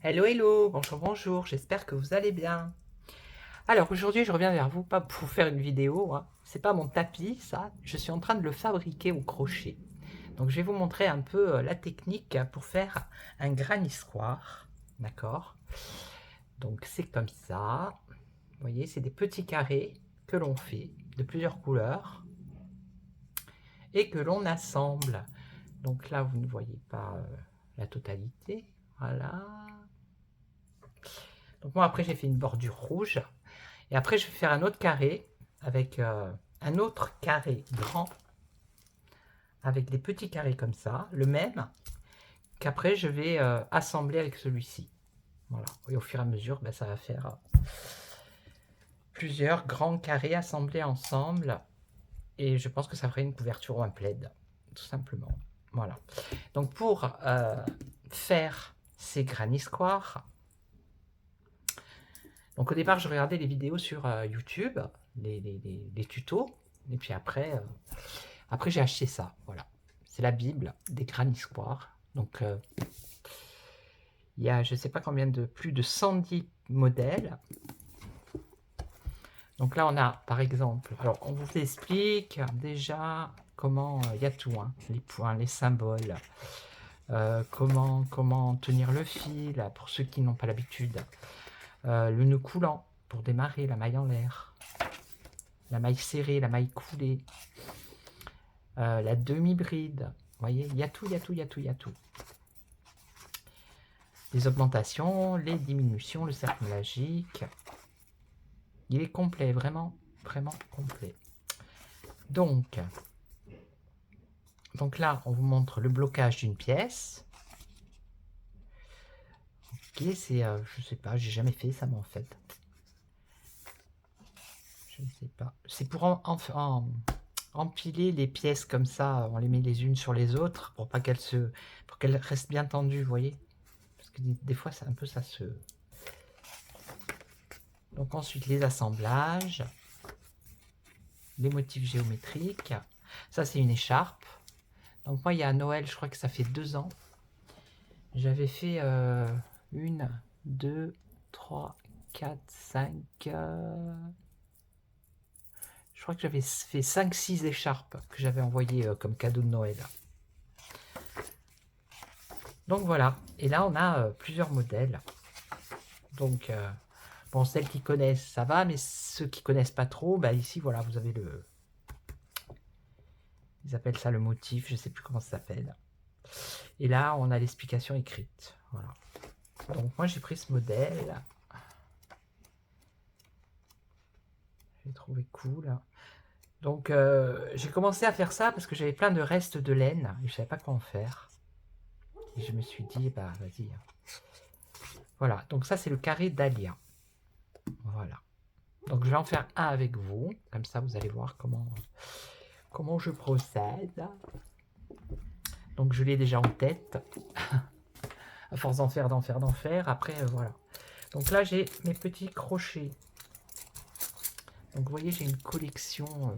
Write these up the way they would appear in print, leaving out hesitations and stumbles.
Hello, hello, bonjour, bonjour, j'espère que vous allez bien. Alors aujourd'hui, je reviens vers vous, pas pour faire une vidéo, hein. C'est pas mon tapis, ça, je suis en train de le fabriquer au crochet. Donc je vais vous montrer un peu la technique pour faire un granny square, d'accord? Donc c'est comme ça, vous voyez, c'est des petits carrés que l'on fait de plusieurs couleurs et que l'on assemble. Donc là, vous ne voyez pas la totalité, voilà. Donc moi après j'ai fait une bordure rouge. Et après, je vais faire un autre carré avec un autre carré grand, avec des petits carrés comme ça, le même, qu'après je vais assembler avec celui-ci. Voilà. Et au fur et à mesure, ben, ça va faire plusieurs grands carrés assemblés ensemble. Et je pense que ça ferait une couverture ou un plaid, tout simplement. Voilà. Donc pour faire ces granny squares, donc au départ, je regardais les vidéos sur YouTube, les tutos, et puis après, j'ai acheté ça, voilà. C'est la Bible des granny squares. Donc, il y a je ne sais pas combien de plus de 110 modèles. Donc là, on a, par exemple, alors on vous explique déjà comment, il y a tout, hein, les points, les symboles, comment tenir le fil, pour ceux qui n'ont pas l'habitude, le nœud coulant, pour démarrer, la maille en l'air, la maille serrée, la maille coulée, la demi-bride, vous voyez, il y a tout, il y a tout, il y a tout, il y a tout. Les augmentations, les diminutions, le cercle magique. Il est complet, vraiment, vraiment complet. Donc là, on vous montre le blocage d'une pièce. Ok, c'est, je sais pas, j'ai jamais fait ça, mais en fait. Je ne sais pas. C'est pour empiler les pièces comme ça, on les met les unes sur les autres pour pas pour qu'elles restent bien tendues, vous voyez. Parce que des fois, c'est un peu ça se. Donc ensuite, les assemblages, les motifs géométriques. Ça, c'est une écharpe. Donc moi, il y a Noël, je crois que ça fait 2 ans. J'avais fait 1, 2, 3, 4, 5... je crois que j'avais fait 5, 6 écharpes que j'avais envoyées comme cadeau de Noël. Donc voilà. Et là, on a plusieurs modèles. Donc, bon, celles qui connaissent, ça va. Mais ceux qui connaissent pas trop, bah ici, voilà, vous avez le... Ils appellent ça le motif, je sais plus comment ça s'appelle. Et là, on a l'explication écrite. Voilà. Donc moi, j'ai pris ce modèle. J'ai trouvé cool. Donc j'ai commencé à faire ça parce que j'avais plein de restes de laine et je savais pas quoi en faire. Et je me suis dit, bah vas-y. Voilà, donc ça c'est le carré dahlia. Voilà. Donc je vais en faire un avec vous, comme ça vous allez voir comment je procède. Donc je l'ai déjà en tête. À force d'en faire, d'en faire, d'en faire. Après, voilà. Donc là j'ai mes petits crochets. Donc vous voyez, j'ai une collection.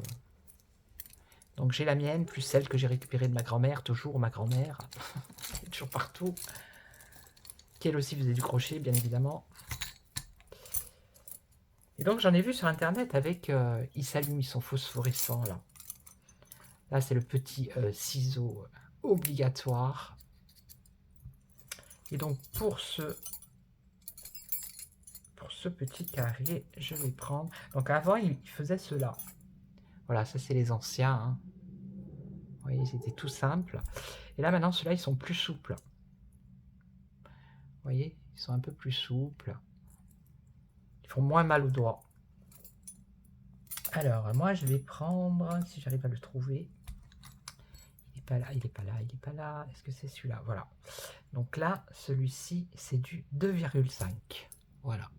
Donc j'ai la mienne, plus celle que j'ai récupérée de ma grand-mère, toujours ma grand-mère. Elle est toujours partout. Qu'elle aussi faisait du crochet, bien évidemment. Et donc j'en ai vu sur internet avec, ils s'allument, ils sont phosphorescents là. Là c'est le petit ciseau obligatoire. Et donc pour ce petit carré, je vais prendre. Donc avant il faisait cela. Voilà, ça c'est les anciens, hein. Vous voyez, c'était tout simple. Et là maintenant ceux-là ils sont plus souples. Vous voyez, ils sont un peu plus souples. Ils font moins mal aux doigts. Alors moi je vais prendre, si j'arrive à le trouver. Il n'est pas là, il n'est pas là, il n'est pas là. Est-ce que c'est celui-là? Voilà. Donc là, celui-ci, c'est du 2,5. Voilà.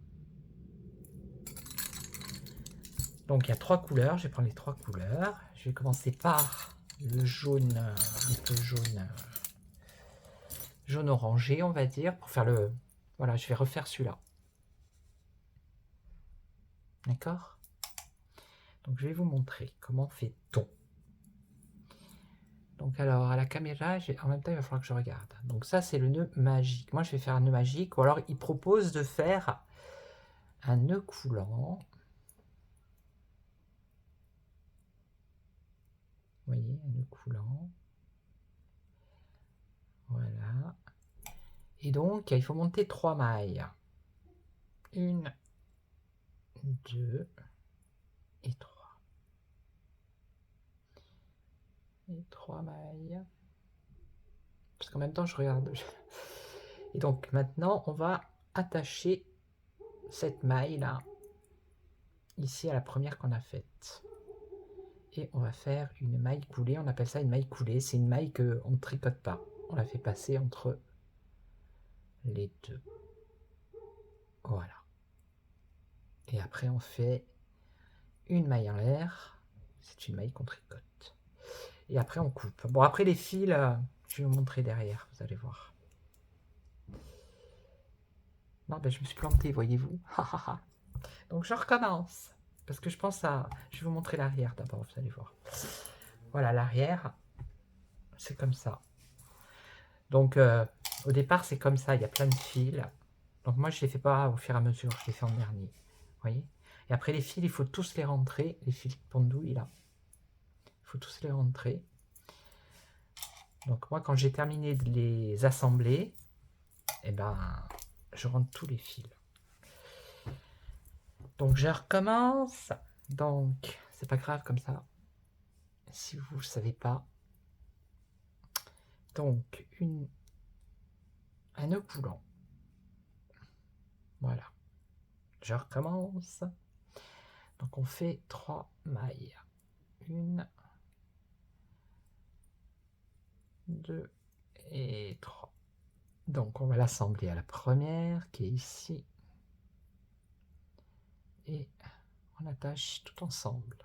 Donc il y a 3 couleurs. Je vais prendre les 3 couleurs. Je vais commencer par le jaune, un peu jaune, jaune orangé, on va dire, pour faire le... Voilà, je vais refaire celui-là. D'accord? Donc je vais vous montrer comment fait-on. Donc alors, à la caméra, en même temps, il va falloir que je regarde. Donc ça, c'est le nœud magique. Moi, je vais faire un nœud magique. Ou alors, il propose de faire un nœud coulant. Vous voyez, un nœud coulant. Voilà. Et donc, il faut monter 3 mailles. 1, 2 et 3. Et 3 mailles. Parce qu'en même temps, je regarde. Et donc, maintenant, on va attacher cette maille-là, ici à la première qu'on a faite. Et on va faire une maille coulée. On appelle ça une maille coulée. C'est une maille qu'on ne tricote pas. On la fait passer entre les deux. Voilà. Et après, on fait une maille en l'air. C'est une maille qu'on tricote. Et après, on coupe. Bon, après, les fils, je vais vous montrer derrière. Vous allez voir. Non, ben, je me suis planté, voyez-vous. Donc, je recommence. Parce que je pense à... Je vais vous montrer l'arrière d'abord, vous allez voir. Voilà, l'arrière, c'est comme ça. Donc, au départ, c'est comme ça. Il y a plein de fils. Donc, moi, je ne les fais pas au fur et à mesure. Je les fais en dernier. Vous voyez? Et après, les fils, il faut tous les rentrer. Les fils de pendouille, là. Il faut tous les rentrer. Donc, moi, quand j'ai terminé de les assembler, eh ben, je rentre tous les fils. Donc, je recommence. Donc, c'est pas grave comme ça. Si vous ne savez pas. Donc, un nœud coulant. Voilà. Je recommence. Donc, on fait 3 mailles. 1, 2 et 3. Donc, on va l'assembler à la première qui est ici. Et on attache tout ensemble.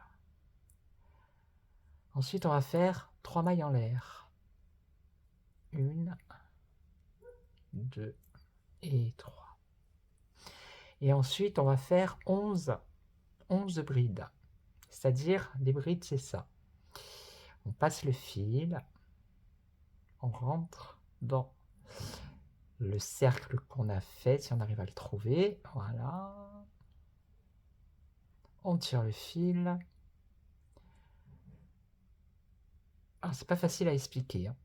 Ensuite, on va faire 3 mailles en l'air. 1, 2 et 3. Et ensuite, on va faire 11 brides. C'est-à-dire, les brides, c'est ça. On passe le fil, on rentre dans le cercle qu'on a fait, si on arrive à le trouver. Voilà. On tire le fil. Ah, c'est pas facile à expliquer. Hein.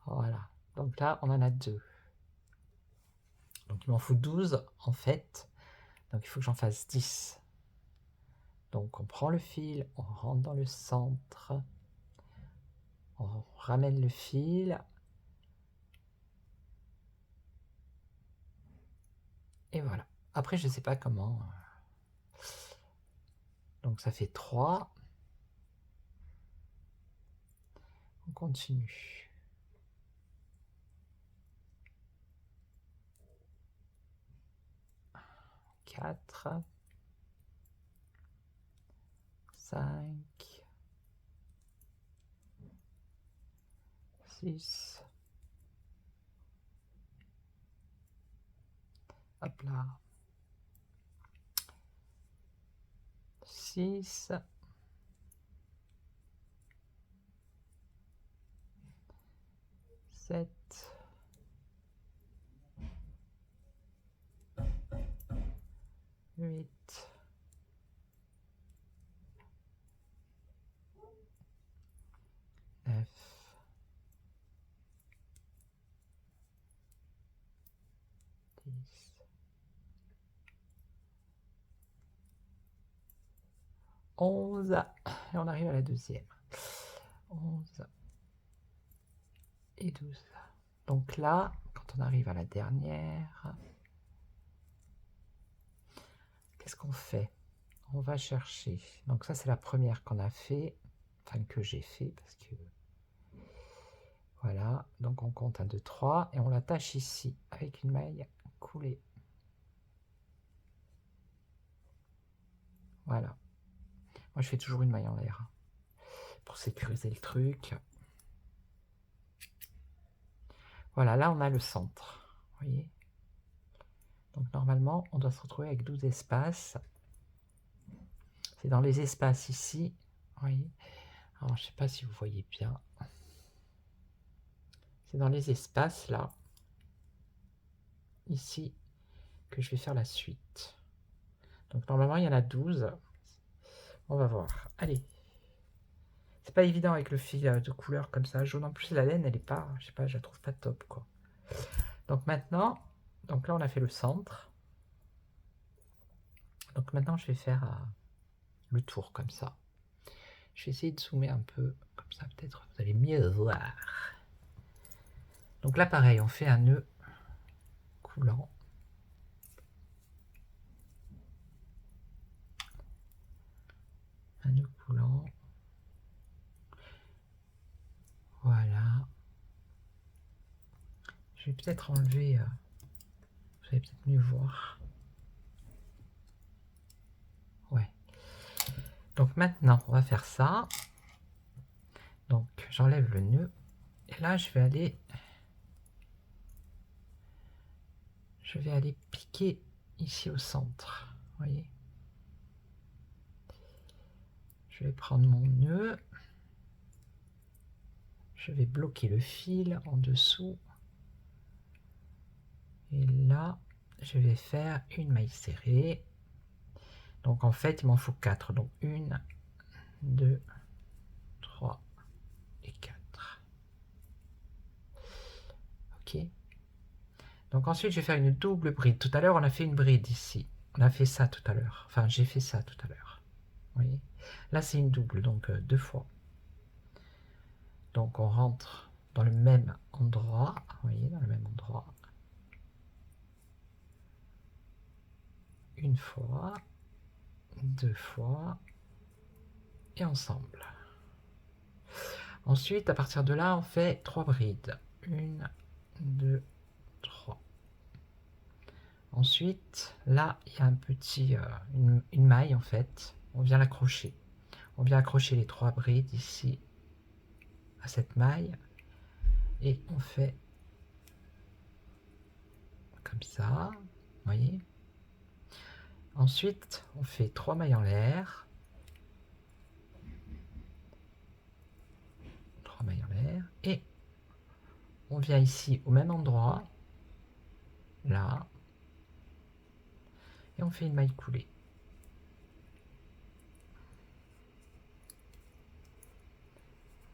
Voilà. Donc là, on en a 2. Donc il m'en faut 12 en fait. Donc il faut que j'en fasse 10. Donc on prend le fil, on rentre dans le centre. On ramène le fil. Et voilà. Après, je ne sais pas comment. Donc ça fait 3. On continue. 4. 5. 6. Hop là. 6. 7. 8. 9. 10. 11. Et on arrive à la deuxième. 11 et 12. Donc là, quand on arrive à la dernière, qu'est-ce qu'on fait? On va chercher. Donc ça, c'est la première qu'on a fait, enfin que j'ai fait, parce que... Voilà, donc on compte 1, 2, 3, et on l'attache ici, avec une maille coulée. Voilà. Moi, je fais toujours une maille en l'air, hein, pour sécuriser le truc. Voilà, là, on a le centre, vous voyez. Donc normalement, on doit se retrouver avec 12 espaces. C'est dans les espaces ici, vous voyez. Alors, je sais pas si vous voyez bien. C'est dans les espaces, là, ici, que je vais faire la suite. Donc, normalement, il y en a 12. On va voir. Allez. C'est pas évident avec le fil de couleur comme ça, jaune. En plus, la laine, elle est pas, je sais pas, je la trouve pas top, quoi. Donc maintenant, donc là, on a fait le centre. Donc maintenant, je vais faire le tour comme ça. Je vais essayer de zoomer un peu, comme ça, peut-être vous allez mieux voir. Donc là, pareil, on fait un nœud coulant. Un nœud coulant. Voilà. Je vais peut-être enlever, vous allez peut-être mieux voir. Ouais. Donc maintenant, on va faire ça. Donc j'enlève le nœud. Et là, je vais aller piquer ici au centre. Vous voyez? Je vais prendre mon nœud. Je vais bloquer le fil en dessous. Et là, je vais faire une maille serrée. Donc en fait, il m'en faut 4. Donc 1, 2, 3 et 4. Ok. Donc ensuite, je vais faire une double bride. Tout à l'heure, on a fait une bride ici. On a fait ça tout à l'heure. Enfin, j'ai fait ça tout à l'heure. Vous voyez? Là, c'est une double, donc 2 fois. Donc on rentre dans le même endroit. Vous voyez, dans le même endroit. Une fois, 2 fois, et ensemble. Ensuite, à partir de là, on fait 3 brides. 1, 2, 3. Ensuite, là, il y a un petit, une maille en fait. On vient l'accrocher. On vient accrocher les 3 brides ici à cette maille. Et on fait comme ça. Vous voyez? Ensuite, on fait 3 mailles en l'air. 3 mailles en l'air. Et on vient ici au même endroit. Là. Et on fait une maille coulée.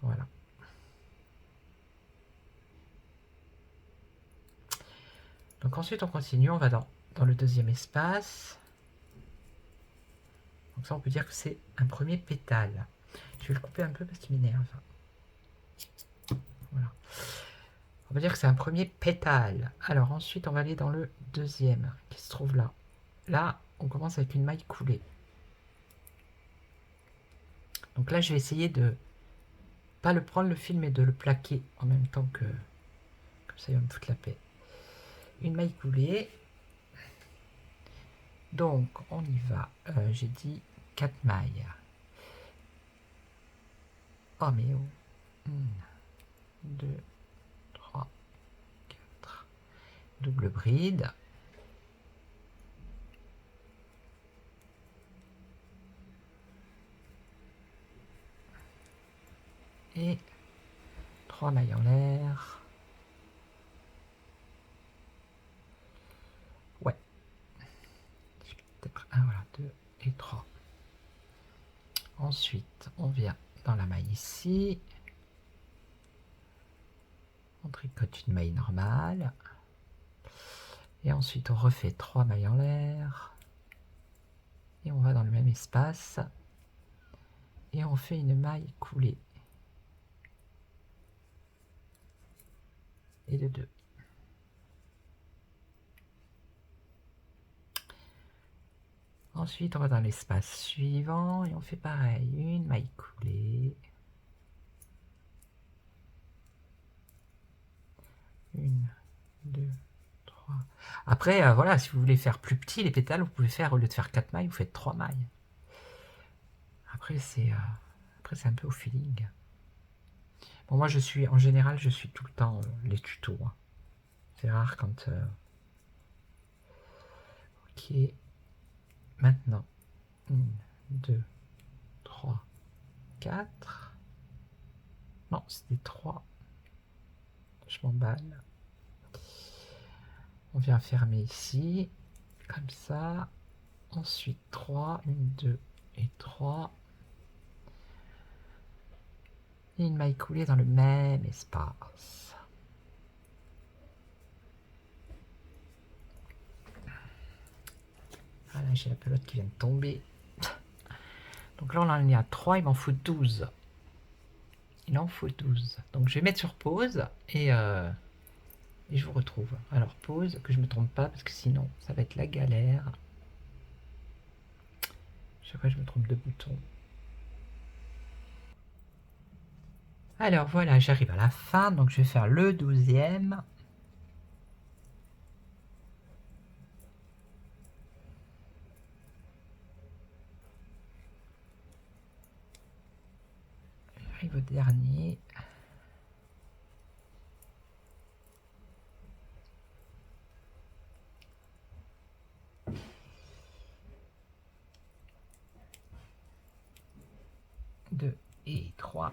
Voilà. Donc ensuite on continue, on va dans le deuxième espace. Donc ça on peut dire que c'est un premier pétale. Je vais le couper un peu parce qu'il m'énerve. Voilà. On va dire que c'est un premier pétale. Alors ensuite on va aller dans le deuxième qui se trouve là. Là on commence avec une maille coulée. Donc là je vais essayer de pas le prendre le fil mais de le plaquer en même temps que... Comme ça il va me foutre la paix. Une maille coulée. Donc on y va. J'ai dit 4 mailles. Oh mais oh. 1, 2, 3, 4. Double bride. Et 3 mailles en l'air. Ouais. Peut-être 1, voilà, 2 et 3. Ensuite, on vient dans la maille ici. On tricote une maille normale. Et ensuite, on refait 3 mailles en l'air. Et on va dans le même espace. Et on fait une maille coulée. Et de 2. Ensuite, on va dans l'espace suivant et on fait pareil, une maille coulée. 1, 2, 3. Après, voilà, si vous voulez faire plus petit les pétales, vous pouvez faire, au lieu de faire 4 mailles, vous faites 3 mailles. Après, c'est un peu au feeling. Bon, moi, en général, je suis tout le temps les tutos. Hein. C'est rare quand... Ok. Maintenant, 1, 2, 3, 4. Non, c'était 3. Je m'emballe. On vient fermer ici, comme ça. Ensuite 3, 1, 2 et 3. Et une maille coulée dans le même espace. Voilà, j'ai la pelote qui vient de tomber. Donc là, on en est à 3, il m'en faut 12. Il en faut 12. Donc je vais mettre sur pause et je vous retrouve. Alors pause, que je ne me trompe pas, parce que sinon, ça va être la galère. Chaque fois, je me trompe de bouton. Alors voilà, j'arrive à la fin, donc je vais faire le 12e. J'arrive au dernier. Deux et 3.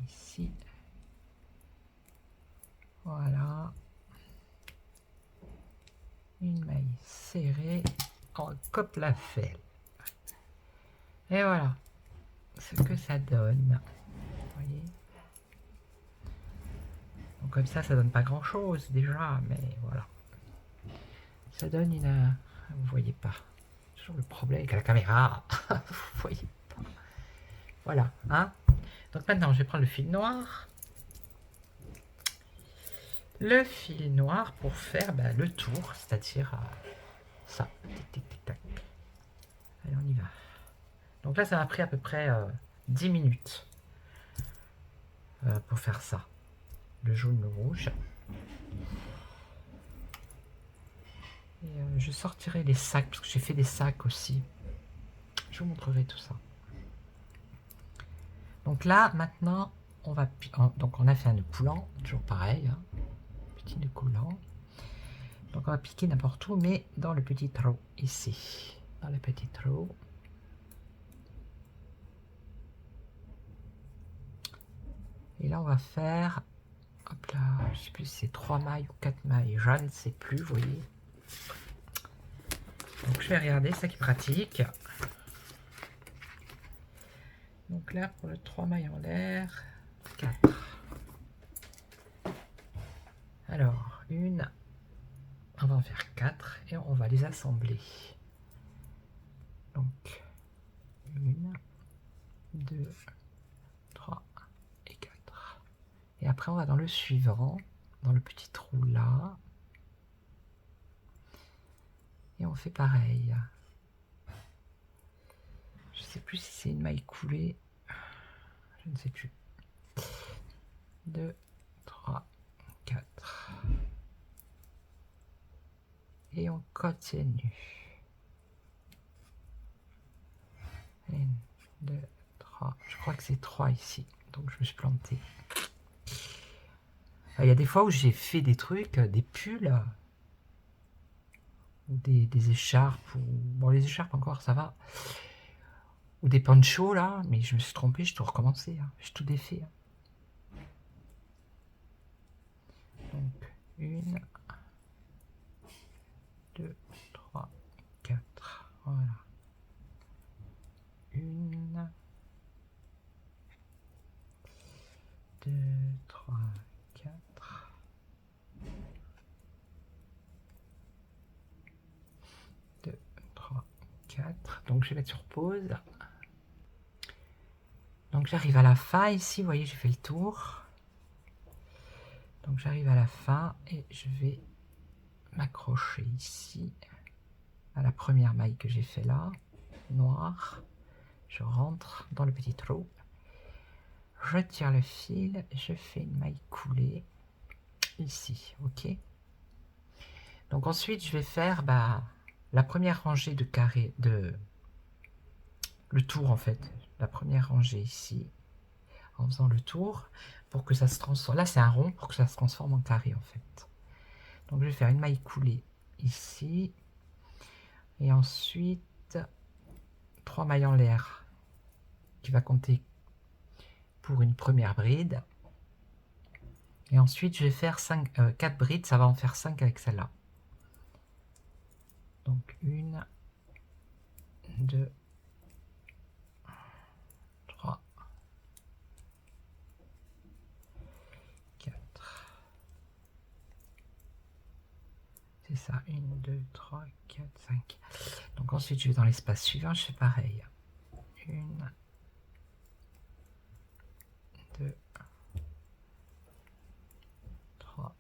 Ici. Voilà. Une maille serrée en cope la felle. Et voilà ce que ça donne. Vous voyez, donc comme ça donne pas grand chose déjà, mais voilà. Ça donne une. Vous voyez pas. Toujours le problème avec la caméra. Vous voyez pas. Voilà. Hein, donc maintenant, je vais prendre le fil noir. Le fil noir pour faire le tour, c'est-à-dire ça. Tic, tic, tic, tac. Allez, on y va. Donc là, ça m'a pris à peu près 10 minutes pour faire ça. Le jaune, le rouge. Et je sortirai les sacs, parce que j'ai fait des sacs aussi. Je vous montrerai tout ça. Donc là, maintenant, on va... Donc on a fait un nœud coulant, toujours pareil. Hein. Petit nœud coulant. Donc on va piquer n'importe où, mais dans le petit trou, ici. Dans le petit trou. Et là, on va faire... Hop là, je sais plus si c'est 3 mailles ou 4 mailles. Je ne sais plus, vous voyez. Donc je vais regarder, ça qui est pratique. Donc là, pour le 3 mailles en l'air, 4. Alors, une, on va en faire 4 et on va les assembler. Donc, 1, 2, 3 et 4. Et après, on va dans le suivant, dans le petit trou là. Et on fait pareil. Je ne sais plus si c'est une maille coulée. Je ne sais plus. 2, 3, 4. Et on continue. 1, 2, 3. Je crois que c'est 3 ici. Donc je me suis planté. Il y a des fois où j'ai fait des trucs, des pulls, ou des écharpes, ou... Bon, les écharpes encore, ça va. Ou des ponchos, là, mais je me suis trompé, je dois recommencer. Hein. J'ai tout défait. Hein. Donc, 1, 2, 3, 4. Voilà. 1, 2, 3, 4. 2, 3, 4. Donc, je vais mettre sur pause. Donc, j'arrive à la fin. Ici, vous voyez, j'ai fait le tour. Donc, j'arrive à la fin et je vais m'accrocher ici à la première maille que j'ai fait là, noire. Je rentre dans le petit trou, je tire le fil, je fais une maille coulée ici, ok. Donc ensuite je vais faire la première rangée de carrés, le tour en fait, la première rangée ici, en faisant le tour pour que ça se transforme. Là c'est un rond pour que ça se transforme en carré en fait. Donc je vais faire une maille coulée ici et ensuite 3 mailles en l'air qui va compter pour une première bride. Et ensuite, je vais faire 4 brides, ça va en faire 5 avec celle-là. Donc 1, 2, 3, 4. C'est ça, 1, 2, 3, 4, 5. Donc ensuite, je vais dans l'espace suivant, je fais pareil. 1, 2, 3,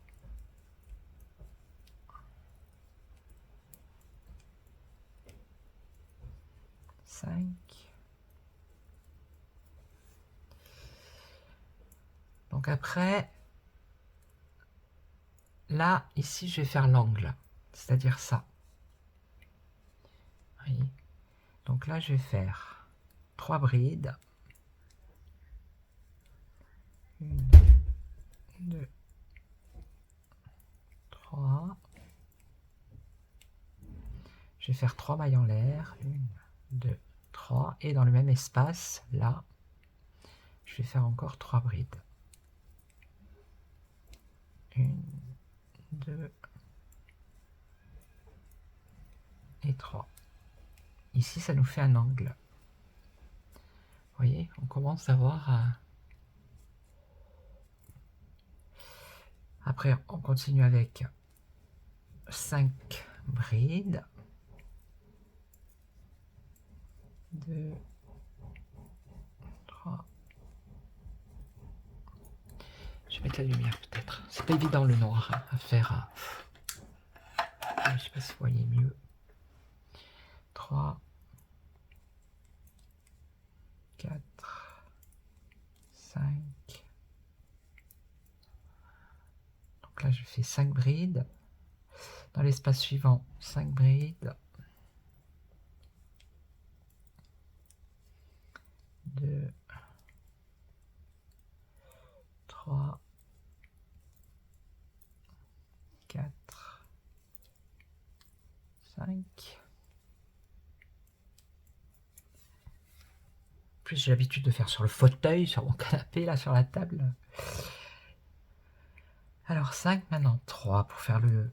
5. Donc après, là, ici, je vais faire l'angle, c'est-à-dire ça. Oui. Donc là, je vais faire 3 brides. 1, 2, 3. Je vais faire 3 mailles en l'air. 1, 2, 3. Et dans le même espace, là, je vais faire encore 3 brides. 1, 2 et 3. Ici, ça nous fait un angle. Vous voyez, on commence à voir... Après, on continue avec 5 brides. 2, 3. Je vais mettre la lumière peut-être. C'est pas évident le noir à faire. Je sais pas si vous voyez mieux. 3, 4, 5. Donc là, je fais 5 brides. Dans l'espace suivant, 5 brides. 2, 3, 4, 5. Plus j'ai l'habitude de faire sur le fauteuil, sur mon canapé, là, sur la table. Alors 5, maintenant 3 pour faire le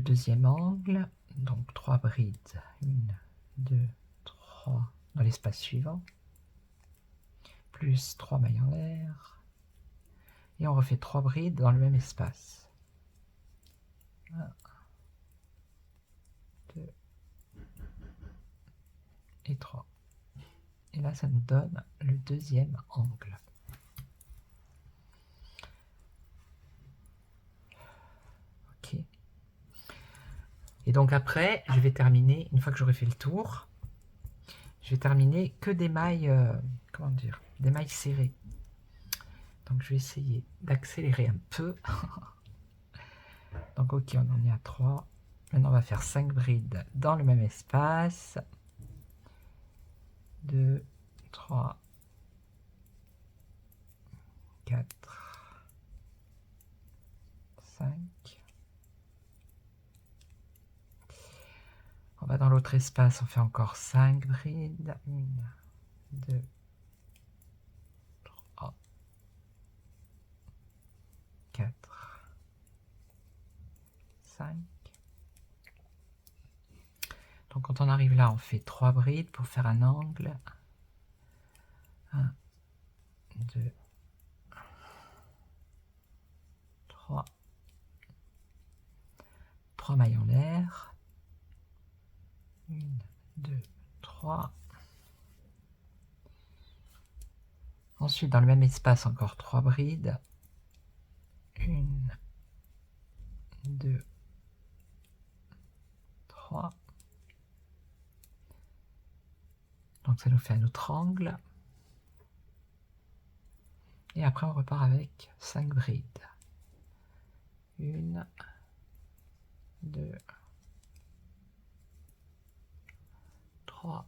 deuxième angle. Donc 3 brides. 1, 2, 3 dans l'espace suivant. Plus 3 mailles en l'air. Et on refait 3 brides dans le même espace. 1, 2 et 3. Et là, ça nous donne le deuxième angle. Ok. Et donc après, je vais terminer, une fois que j'aurai fait le tour, je vais terminer que des mailles, comment dire, des mailles serrées. Donc je vais essayer d'accélérer un peu. Donc ok, on en est à 3. Maintenant, on va faire 5 brides dans le même espace. 2, 3, 4, 5. On va dans l'autre espace, on fait encore 5 brides. 1, 2, 3, 4, 5. Donc quand on arrive là, on fait 3 brides pour faire un angle. 1, 2, 3. 3 mailles en l'air. 1, 2, 3. Ensuite, dans le même espace, encore 3 brides. 1, 2, 3. Donc ça nous fait un autre angle. Et après, on repart avec 5 brides. 1, 2, 3,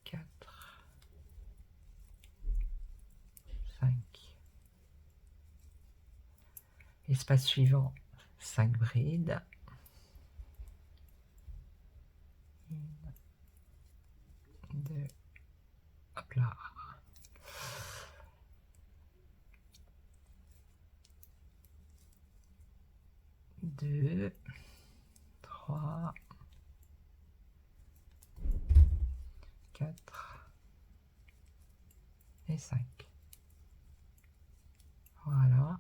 4, 5. Espace suivant, 5 brides. 1, 2, hop. Hop là. Deux, 3, 4 et 5. Voilà.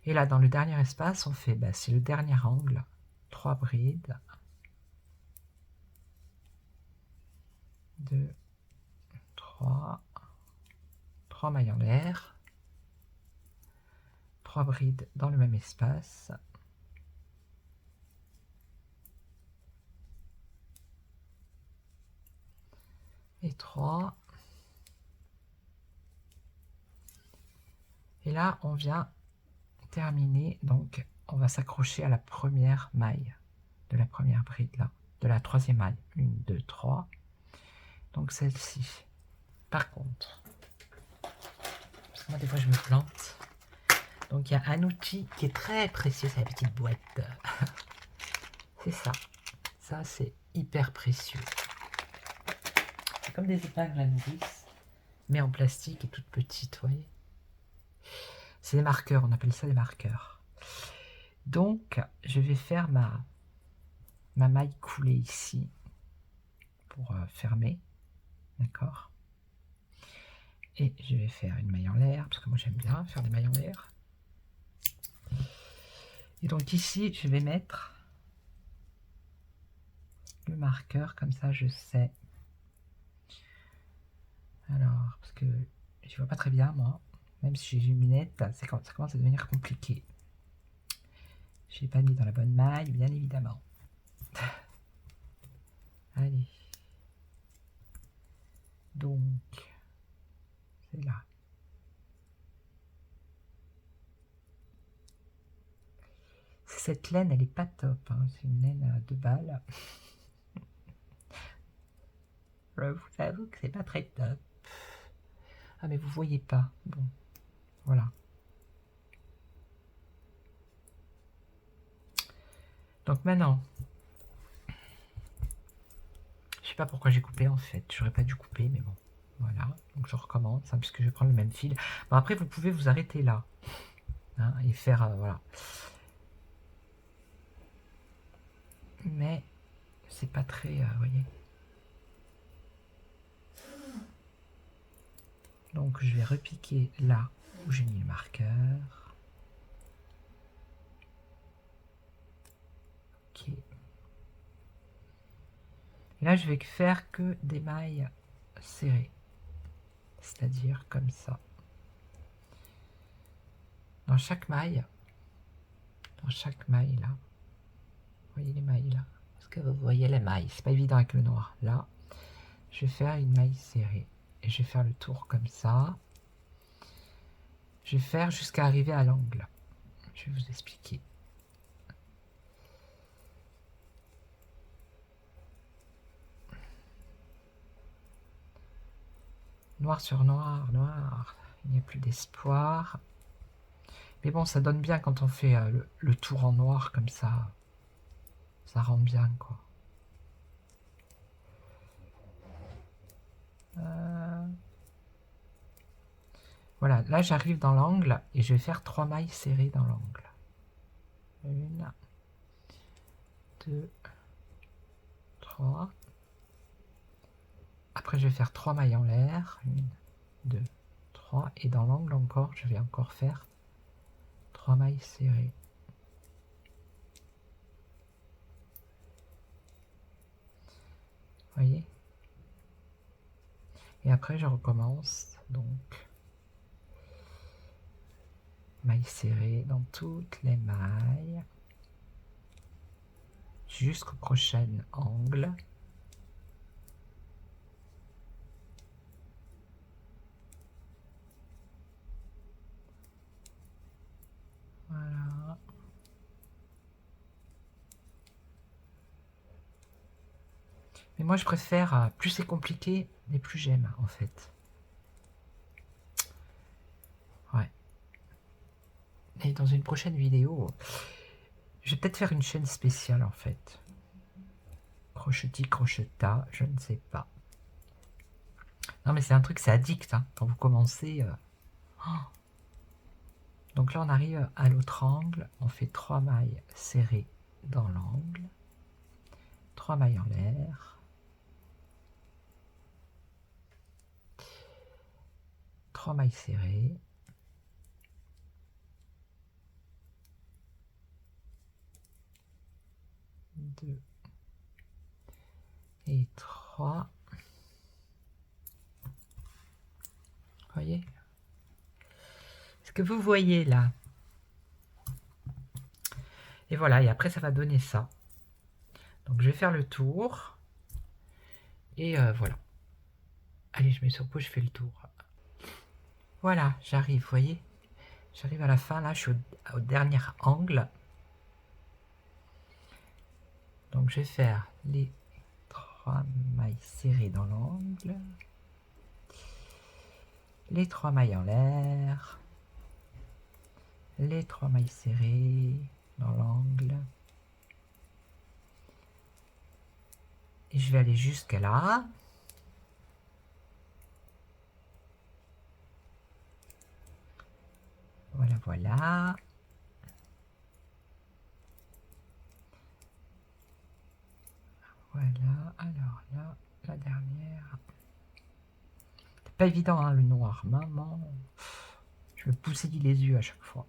Et là, dans le dernier espace, on fait, c'est le dernier angle, 3 brides. 2, 3 mailles en l'air, 3 brides dans le même espace, et 3, et là on vient terminer, donc on va s'accrocher à la première maille de la première bride là, de la troisième maille, 1, 2, 3, donc celle-ci. Par contre, parce que moi des fois je me plante, donc il y a un outil qui est très précieux, c'est la petite boîte. C'est ça. Ça, c'est hyper précieux. C'est comme des épingles à nourrice, mais en plastique et toutes petites, vous voyez. C'est des marqueurs, on appelle ça des marqueurs. Donc, je vais faire ma maille coulée ici pour fermer. D'accord. Et je vais faire une maille en l'air, parce que moi j'aime bien faire des mailles en l'air. Et donc ici, je vais mettre le marqueur, comme ça je sais. Alors, parce que je vois pas très bien moi, même si j'ai une lunette, ça commence à devenir compliqué. Je l'ai pas mis dans la bonne maille, bien évidemment. Allez. Donc, c'est là. Cette laine, elle est pas top, hein. C'est une laine de balle. Je vous avoue que c'est pas très top. Ah, mais vous voyez pas. Bon, voilà. Donc maintenant, je sais pas pourquoi j'ai coupé en fait. J'aurais pas dû couper, mais bon. Voilà. Donc je recommence, hein, puisque je vais prendre le même fil. Bon, après, vous pouvez vous arrêter là. Hein, et faire, voilà. Mais c'est pas très, vous voyez. Donc je vais repiquer là où j'ai mis le marqueur. Ok. Et là je vais faire que des mailles serrées. C'est-à-dire comme ça. Dans chaque maille là, vous voyez les mailles là? Est-ce que vous voyez les mailles? C'est pas évident avec le noir. Là, je vais faire une maille serrée. Et je vais faire le tour comme ça. Je vais faire jusqu'à arriver à l'angle. Je vais vous expliquer. Noir sur noir, noir. Il n'y a plus d'espoir. Mais bon, ça donne bien quand on fait le tour en noir comme ça. Ça rend bien, quoi. Voilà, là j'arrive dans l'angle et je vais faire 3 mailles serrées dans l'angle. 1, 2, 3. Après je vais faire 3 mailles en l'air. 1, 2, 3. Et dans l'angle encore, je vais encore faire 3 mailles serrées. Vous voyez? Et après je recommence, donc mailles serrées dans toutes les mailles jusqu'au prochain angle. Voilà. Mais moi je préfère, plus c'est compliqué, mais plus j'aime en fait. Ouais. Et dans une prochaine vidéo, je vais peut-être faire une chaîne spéciale en fait. Crochetis, crocheta, je ne sais pas. Non, mais c'est un truc, c'est addict, hein, quand vous commencez. Oh. Donc là, on arrive à l'autre angle. On fait 3 mailles serrées dans l'angle. 3 mailles en l'air. 3 mailles serrées. 2 et 3. Voyez? Ce que vous voyez là. Et voilà, et après ça va donner ça. Donc je vais faire le tour. Et voilà. Allez, je mets sur pause, je fais le tour. Voilà, j'arrive, vous voyez? J'arrive à la fin, là, je suis au dernier angle. Donc je vais faire les 3 mailles serrées dans l'angle. Les 3 mailles en l'air. Les 3 mailles serrées dans l'angle. Et je vais aller jusqu'à là. Voilà, voilà. Voilà, alors là, la dernière. C'est pas évident, hein, le noir. Maman, je me poussille les yeux à chaque fois.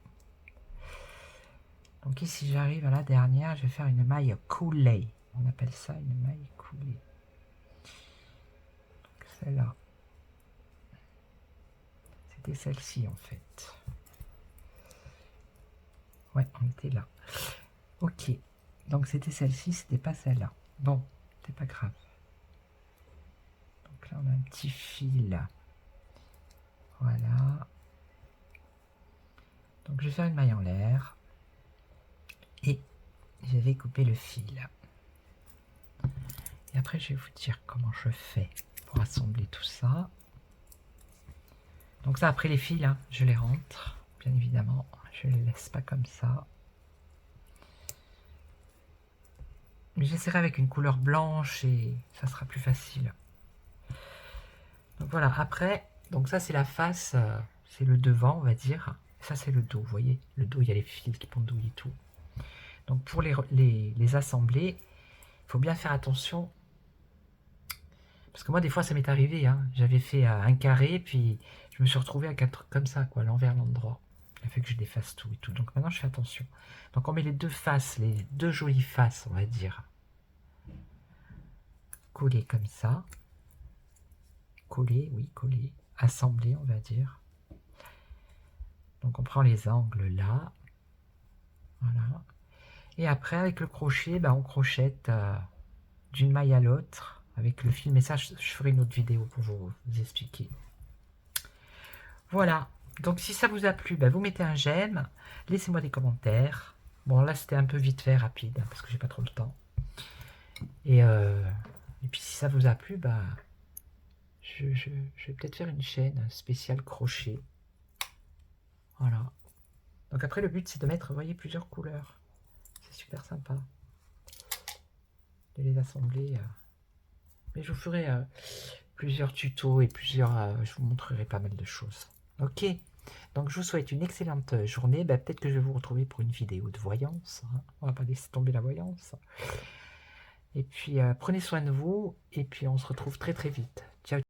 Donc ici, j'arrive à la dernière, je vais faire une maille coulée. On appelle ça une maille coulée. Donc celle-là, c'était celle-ci en fait. Ouais, on était là. Ok, donc c'était celle-ci, c'était pas celle-là. Bon, c'est pas grave. Donc là, on a un petit fil. Voilà. Donc je vais faire une maille en l'air. Et je vais couper le fil. Et après, je vais vous dire comment je fais pour assembler tout ça. Donc ça, après les fils, hein, je les rentre, bien évidemment. Je ne les laisse pas comme ça. Mais j'essaierai avec une couleur blanche et ça sera plus facile. Donc voilà, après, donc ça c'est la face, c'est le devant, on va dire. Ça c'est le dos, vous voyez. Le dos, il y a les fils qui pendouillent et tout. Donc pour les assembler, il faut bien faire attention. Parce que moi, des fois, ça m'est arrivé. Hein. J'avais fait un carré, puis je me suis retrouvé avec un truc comme ça, quoi, l'envers, l'endroit. Il a fait que je défasse tout et tout. Donc maintenant, je fais attention. Donc on met les deux faces, les deux jolies faces, on va dire. Collées comme ça. Collées, oui, collées. Assemblées, on va dire. Donc on prend les angles là. Voilà. Et après, avec le crochet, ben, on crochette d'une maille à l'autre avec le fil. Mais ça, je ferai une autre vidéo pour vous expliquer. Voilà. Donc si ça vous a plu, ben, vous mettez un j'aime. Laissez-moi des commentaires. Bon, là, c'était un peu vite fait, rapide, hein, parce que j'ai pas trop le temps. Et puis si ça vous a plu, bah, je vais peut-être faire une chaîne spéciale crochet. Voilà. Donc après, le but, c'est de mettre, vous voyez, plusieurs couleurs. C'est super sympa de les assembler. Mais je vous ferai plusieurs tutos et je vous montrerai pas mal de choses. Ok. Donc je vous souhaite une excellente journée. Ben, peut-être que je vais vous retrouver pour une vidéo de voyance. Hein. On va pas laisser tomber la voyance. Et puis prenez soin de vous. Et puis on se retrouve très très vite. Ciao.